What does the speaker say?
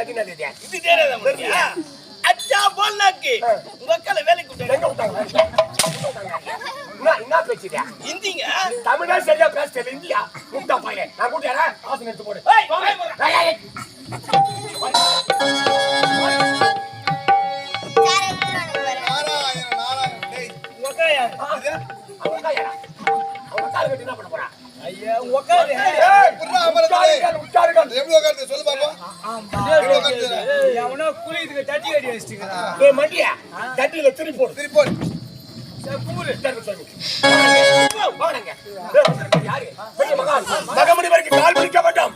இது தெரியாத அச்சா போல்னாக்கு உங்க அக்கால வேலைக்கு விட்டாங்க. என்ன பேசுறியா? இந்திங்க தமிழா சரியா பேசல இந்தியா முட்டா பாயில நான் கூட்டியாரா ஆசை எடுத்து போடு. என்ன பண்ண போறா? ஐயா உட்காரு. சொல்லு பாப்பா. அவனா குளிதுக்கு தட்டி கட்டி வச்சிட்டீங்களா? ஏய் மண்டியா தட்டில திருப்பி போடு. திருப்பி போடு. கூறு தர்க்க சொல்லு. வாங்க. யாரு? பெரிய மகான். மகமுடி வரைக்கும் கால் பிடிக்க மாட்டோம்.